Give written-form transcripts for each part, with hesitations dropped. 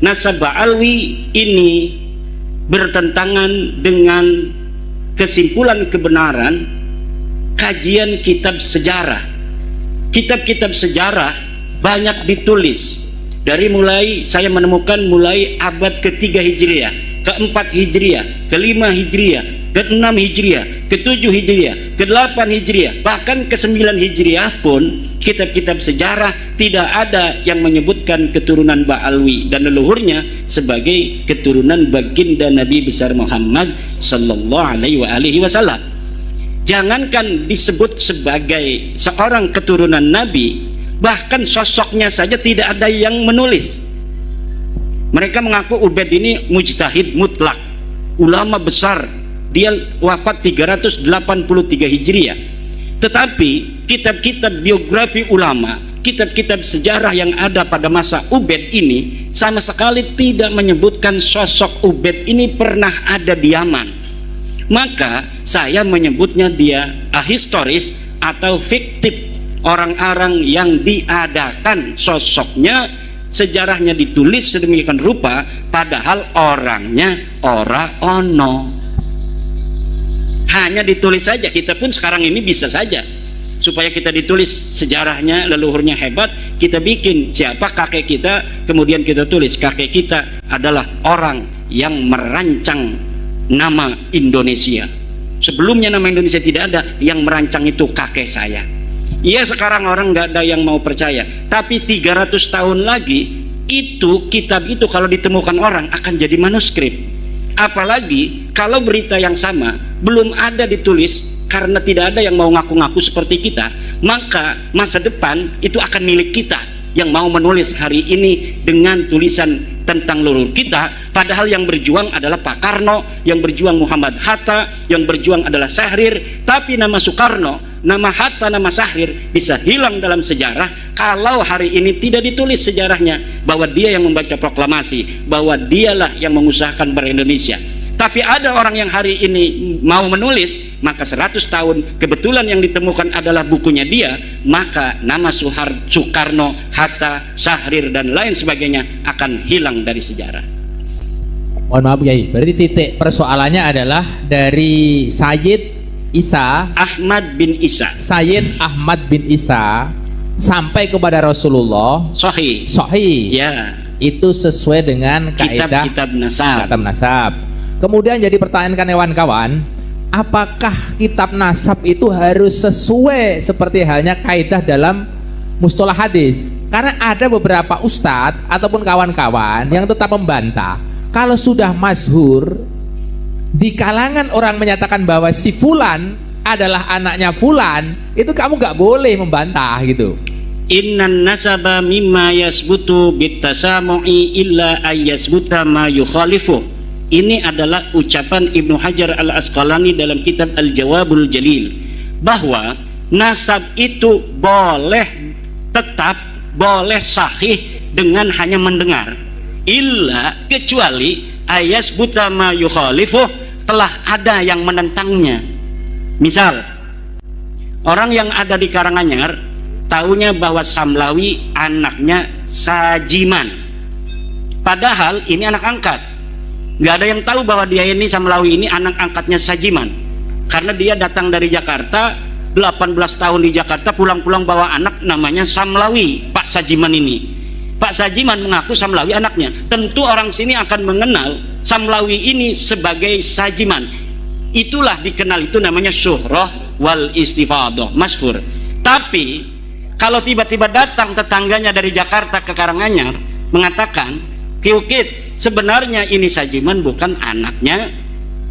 nasab Ba'alwi ini bertentangan dengan kesimpulan kebenaran kajian kitab sejarah. Kitab-kitab sejarah banyak ditulis. Dari mulai saya menemukan mulai abad ketiga Hijriah, keempat Hijriah, kelima Hijriah, keenam Hijriah, ketujuh Hijriah, kedelapan Hijriah, bahkan ke-9 Hijriah pun kitab-kitab sejarah tidak ada yang menyebutkan keturunan Ba'alwi dan leluhurnya sebagai keturunan baginda Nabi besar Muhammad sallallahu alaihi wasallam. Jangankan disebut sebagai seorang keturunan Nabi, bahkan sosoknya saja tidak ada yang menulis. Mereka mengaku Ubaid ini mujtahid mutlak, ulama besar. Dia wafat 383 Hijriah. Tetapi kitab-kitab biografi ulama, kitab-kitab sejarah yang ada pada masa Ubaid ini sama sekali tidak menyebutkan sosok Ubaid ini pernah ada di Yaman. Maka saya menyebutnya dia ahistoris atau fiktif, orang-orang yang diadakan sosoknya, sejarahnya ditulis sedemikian rupa padahal orangnya ora ono. Hanya ditulis saja. Kita pun sekarang ini bisa saja, supaya kita ditulis sejarahnya, leluhurnya hebat, kita bikin siapa kakek kita, kemudian kita tulis kakek kita adalah orang yang merancang nama Indonesia. Sebelumnya nama Indonesia tidak ada, yang merancang itu kakek saya. Iya, sekarang orang nggak ada yang mau percaya, tapi 300 tahun lagi itu kitab itu kalau ditemukan orang akan jadi manuskrip. Apalagi kalau berita yang sama belum ada ditulis, karena tidak ada yang mau ngaku-ngaku seperti kita, maka masa depan itu akan milik kita yang mau menulis hari ini dengan tulisan tentang leluhur kita, padahal yang berjuang adalah Pak Karno, yang berjuang Muhammad Hatta, yang berjuang adalah Syahrir. Tapi nama Soekarno, nama Hatta, nama Syahrir bisa hilang dalam sejarah kalau hari ini tidak ditulis sejarahnya bahwa dia yang membaca proklamasi, bahwa dialah yang mengusahakan ber-Indonesia. Tapi ada orang yang hari ini mau menulis, maka 100 tahun kebetulan yang ditemukan adalah bukunya dia, maka nama Soekarno, Hatta, Syahrir dan lain sebagainya akan hilang dari sejarah. Mohon maaf Kiai, berarti titik persoalannya adalah dari Sayyid Ahmad bin Isa sampai kepada Rasulullah sahih ya, itu sesuai dengan kaidah kitab nasab. Kemudian jadi pertanyaan kawan-kawan, apakah kitab nasab itu harus sesuai seperti halnya kaidah dalam mustalah hadis? Karena ada beberapa ustadz ataupun kawan-kawan yang tetap membantah kalau sudah masyhur di kalangan orang menyatakan bahwa si fulan adalah anaknya fulan, itu kamu gak boleh membantah gitu. Innan nasaba mimma yasbutu bitasamu'i illa ayyasbuta ma yukhalifu. Ini adalah ucapan Ibnu Hajar Al-Asqalani dalam kitab Al-Jawabul Jalil, bahwa nasab itu boleh tetap, boleh sahih dengan hanya mendengar, illa kecuali ayas butama yukhalifuh, telah ada yang menentangnya. Misal orang yang ada di Karanganyar taunya bahwa Samlawi anaknya Sajiman, padahal ini anak angkat. Nggak ada yang tahu bahwa dia ini Samlawi ini anak angkatnya Sajiman, karena dia datang dari Jakarta, 18 tahun di Jakarta, pulang-pulang bawa anak namanya Samlawi, Pak Sajiman ini. Pak Sajiman mengaku Samlawi anaknya. Tentu orang sini akan mengenal Samlawi ini sebagai Sajiman. Itulah dikenal, itu namanya syuhrah wal istifadah, masyhur. Tapi kalau tiba-tiba datang tetangganya dari Jakarta ke Karanganyar mengatakan, Kiukit, sebenarnya ini Sajiman bukan anaknya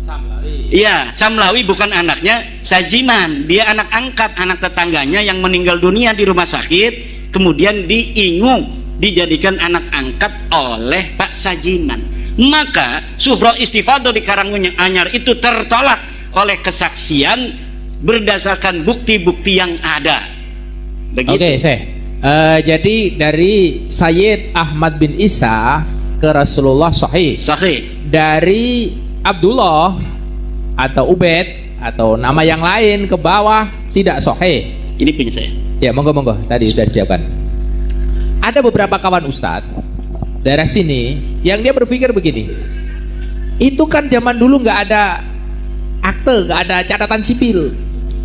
Samlawi. Iya, Samlawi bukan anaknya Sajiman. Dia anak angkat, anak tetangganya yang meninggal dunia di rumah sakit, kemudian diingung, dijadikan anak angkat oleh Pak Sajiman. Maka syuhrah istifadah di Karanganyar itu tertolak oleh kesaksian berdasarkan bukti-bukti yang ada. Begitu. Oke, jadi dari Sayyid Ahmad bin Isa ke Rasulullah sahih. Dari Abdullah atau Ubaid atau nama yang lain ke bawah tidak sahih. Ini punya saya. Ya, monggo tadi sudah disiapkan. Ada beberapa kawan ustadz daerah sini yang dia berpikir begini, itu kan zaman dulu nggak ada akte, nggak ada catatan sipil,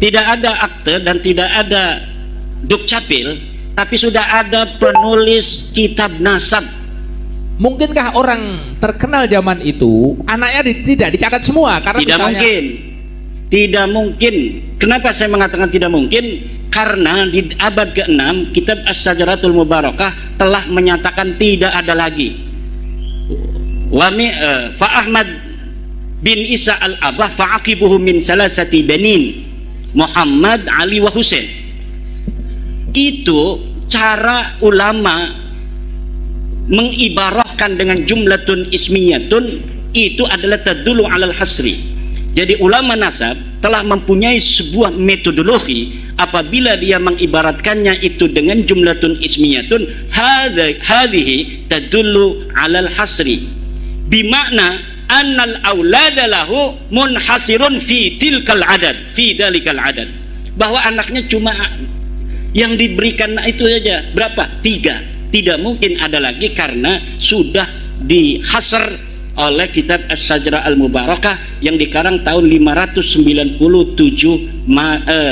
Tidak ada akte dan tidak ada dukcapil, tapi sudah ada penulis kitab nasab. mungkinkah orang terkenal zaman itu anaknya tidak dicatat semua? Karena Tidak mungkin. Tidak mungkin. Kenapa saya mengatakan tidak mungkin? Karena di abad ke-6 kitab As-Sajaratul Mubarakah telah menyatakan tidak ada lagi. Fa Ahmad bin Isa al-Abah fa'aqibuhu min salasati banin, Muhammad, Ali, wa Husain. Itu cara ulama mengibarahkan dengan jumlatun ismiyatun, itu adalah tadullu alal hasri. Jadi ulama nasab telah mempunyai sebuah metodologi apabila dia mengibaratkannya itu dengan jumlatun ismiyatun, hadhihi tadullu alal hasri, bimakna annal aulada lahu munhasirun fi tilkal adad, fi dalikal adad, bahwa anaknya cuma yang diberikan itu saja, berapa? 3. Tidak mungkin ada lagi karena sudah dihasr oleh kitab As-Sajrah Al-Mubarakah yang dikarang tahun 597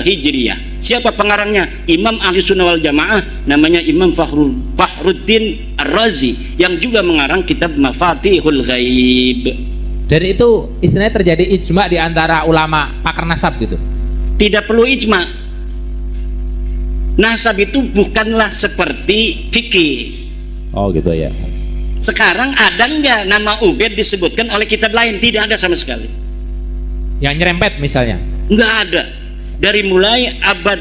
Hijriyah. Siapa pengarangnya? Imam Ahli Sunnah wal Jamaah, namanya Imam Fakhruddin Ar-Razi, yang juga mengarang kitab Mafatihul Ghaib. Dan itu istilahnya terjadi ijma di antara ulama pakar nasab gitu. Tidak perlu ijma. Nasab itu bukanlah seperti fikih. Oh gitu ya. Sekarang ada enggak nama Ubaid disebutkan oleh kitab lain? Tidak ada sama sekali. Yang nyerempet misalnya? Enggak ada. Dari mulai abad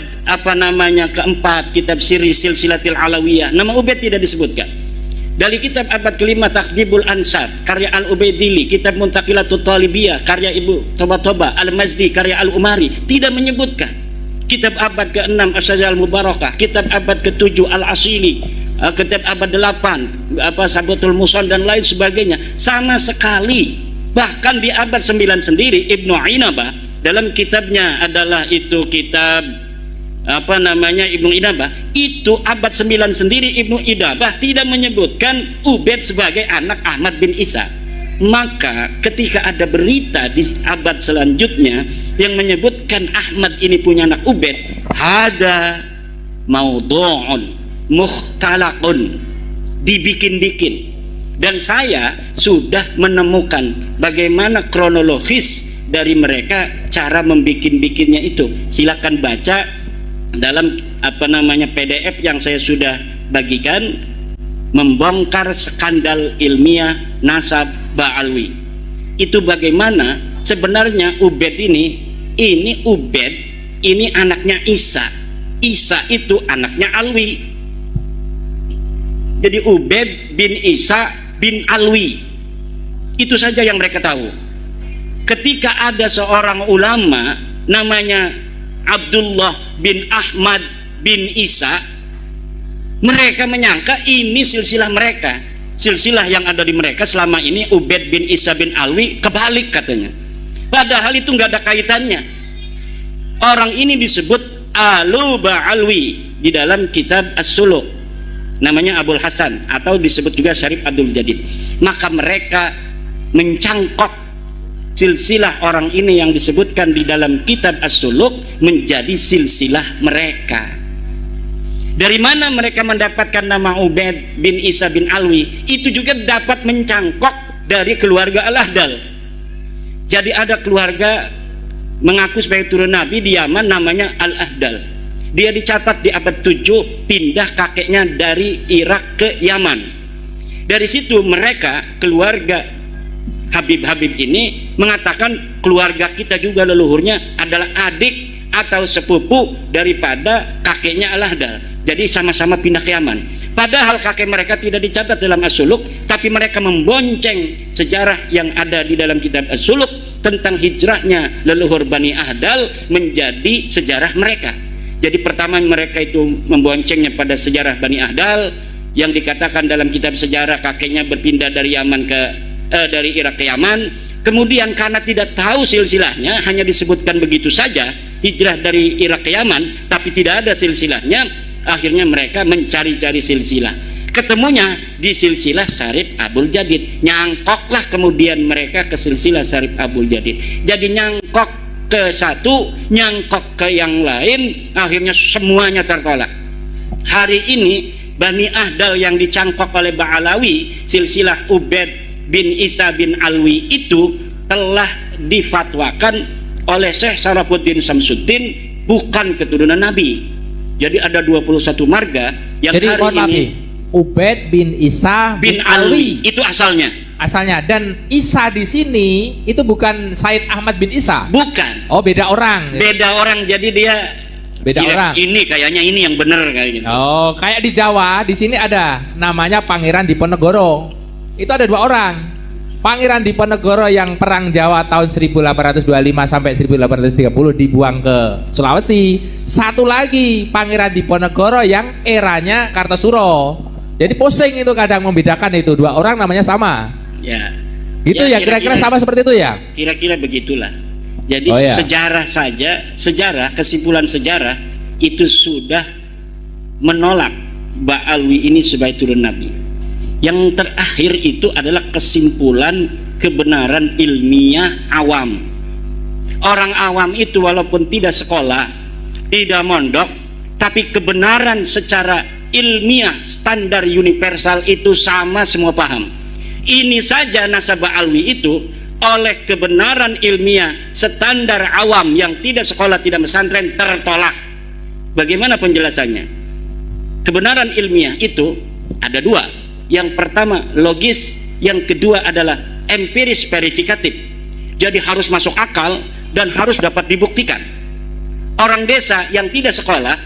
keempat kitab Siri Silsilatil Alawiyah, nama Ubaid tidak disebutkan. Dari kitab abad kelima Takhdibul Ansar karya Al-Ubaidili, kitab Muntaqilatut Talibiyah karya Ibu Toba Al-Mazdi karya Al-Umari tidak menyebutkan. Kitab abad ke-6 As-Sajrah Al-Mubarakah, kitab abad ke-7 Al-Asili, kitab abad 8 Sabatul Musan dan lain sebagainya, sama sekali. Bahkan di abad 9 sendiri Ibnu Inabah dalam kitabnya adalah itu kitab Ibnu Inabah, itu abad 9 sendiri Ibnu Inabah tidak menyebutkan Ubaid sebagai anak Ahmad bin Isa. Maka ketika ada berita di abad selanjutnya yang menyebutkan Ahmad ini punya anak Ubaid, hada maudhu'un mukhtalaqun, dibikin-bikin. Dan saya sudah menemukan bagaimana kronologis dari mereka cara membikin-bikinnya itu. Silakan baca dalam PDF yang saya sudah bagikan, membongkar skandal ilmiah nasab Ba'alwi. Itu bagaimana sebenarnya Ubaid ini Ubaid ini anaknya Isa. Isa itu anaknya Alwi. Jadi Ubaid bin Isa bin Alwi. Itu saja yang mereka tahu. Ketika ada seorang ulama namanya Abdullah bin Ahmad bin Isa, mereka menyangka ini silsilah mereka, silsilah yang ada di mereka selama ini Ubaid bin Isa bin Alwi, kebalik katanya. Padahal itu nggak ada kaitannya. Orang ini disebut Alu Ba'alwi di dalam kitab As-Suluk, namanya Abul Hasan atau disebut juga Syarif Abdul Jadid. Maka mereka mencangkok silsilah orang ini yang disebutkan di dalam kitab As-Suluk menjadi silsilah mereka. Dari mana mereka mendapatkan nama Ubaid bin Isa bin Alwi? Itu juga dapat mencangkok dari keluarga Al-Ahdal. Jadi ada keluarga mengaku sebagai turun Nabi di Yaman namanya Al-Ahdal. Dia dicatat di abad 7 pindah kakeknya dari Irak ke Yaman. Dari situ mereka keluarga Habib-Habib ini mengatakan keluarga kita juga leluhurnya adalah adik atau sepupu daripada kakeknya Al-Ahdal. Jadi sama-sama pindah ke Yaman. Padahal kakek mereka tidak dicatat dalam As-Suluk, tapi mereka membonceng sejarah yang ada di dalam kitab As-Suluk tentang hijrahnya leluhur Bani Ahdal menjadi sejarah mereka. Jadi pertama mereka itu memboncengnya pada sejarah Bani Ahdal yang dikatakan dalam kitab sejarah kakeknya berpindah dari dari Irak ke Yaman. Kemudian karena tidak tahu silsilahnya, hanya disebutkan begitu saja hijrah dari Irak ke Yaman, tapi tidak ada silsilahnya. Akhirnya mereka mencari-cari silsilah. ketemunya di silsilah Syarif Abdul Jadid. Nyangkoklah kemudian mereka ke silsilah Syarif Abdul Jadid. Jadi nyangkok ke satu, nyangkok ke yang lain, akhirnya semuanya tertolak. Hari ini Bani Ahdal yang dicangkok oleh Ba'alawi, silsilah Ubaid bin Isa bin Alwi itu telah difatwakan oleh Syekh Sarafuddin Samsuddin bukan keturunan Nabi. Jadi ada 21 marga yang Jadi hari ini Ubaid bin Isa bin Alwi itu asalnya. Dan Isa di sini itu bukan Said Ahmad bin Isa. Bukan. Oh, beda orang. Beda orang, jadi dia Beda orang. Ini kayaknya ini yang benar kayak gitu. Oh, kayak di Jawa, di sini ada namanya Pangeran Diponegoro. Itu ada 2 orang. Pangeran Diponegoro yang perang Jawa tahun 1825 sampai 1830 dibuang ke Sulawesi. Satu lagi Pangeran Diponegoro yang eranya Kartosuro. Jadi pusing itu kadang membedakan itu 2 orang namanya sama. Ya. Gitu ya, kira-kira sama seperti itu ya? Kira-kira begitulah. Jadi Oh, ya. sejarah, kesimpulan sejarah itu sudah menolak Ba'alwi ini sebagai turun Nabi. Yang terakhir itu adalah kesimpulan kebenaran ilmiah awam. Orang awam itu walaupun tidak sekolah, tidak mondok, tapi kebenaran secara ilmiah standar universal itu sama, semua paham. Ini saja nasab Ba'alwi itu oleh kebenaran ilmiah standar awam yang tidak sekolah, tidak pesantren tertolak. Bagaimana penjelasannya? Kebenaran ilmiah itu ada 2. Yang pertama logis, yang kedua adalah empiris verifikatif. Jadi harus masuk akal dan harus dapat dibuktikan. Orang desa yang tidak sekolah,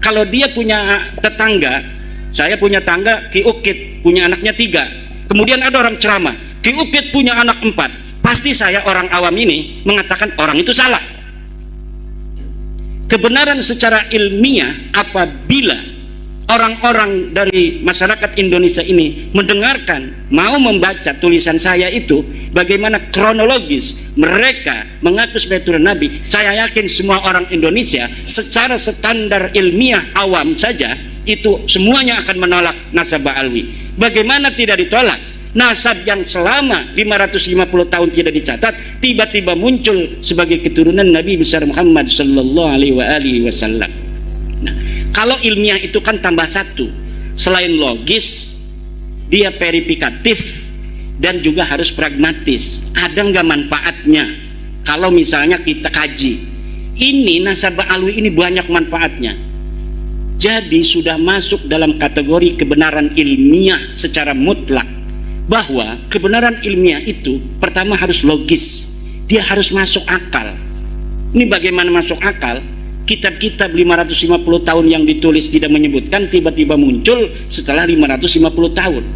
kalau dia punya tetangga, saya punya tangga Ki Ukit punya anaknya 3, kemudian ada orang ceramah Ki Ukit punya anak 4, pasti saya orang awam ini mengatakan orang itu salah. Kebenaran secara ilmiah apabila orang-orang dari masyarakat Indonesia ini mendengarkan, mau membaca tulisan saya itu, bagaimana kronologis mereka mengaku sebagai turun Nabi, saya yakin semua orang Indonesia secara standar ilmiah awam saja itu semuanya akan menolak nasab Ba'alwi. Bagaimana tidak ditolak? Nasab yang selama 550 tahun tidak dicatat tiba-tiba muncul sebagai keturunan Nabi besar Muhammad sallallahu alaihi wasallam. Nah, kalau ilmiah itu kan tambah 1, selain logis, dia verifikatif dan juga harus pragmatis. Ada nggak manfaatnya? Kalau misalnya kita kaji, ini nasab Ba'alwi ini banyak manfaatnya. Jadi sudah masuk dalam kategori kebenaran ilmiah secara mutlak. Bahwa kebenaran ilmiah itu pertama harus logis, dia harus masuk akal. Ini bagaimana masuk akal? Kitab-kitab 550 tahun yang ditulis tidak menyebutkan, tiba-tiba muncul setelah 550 tahun.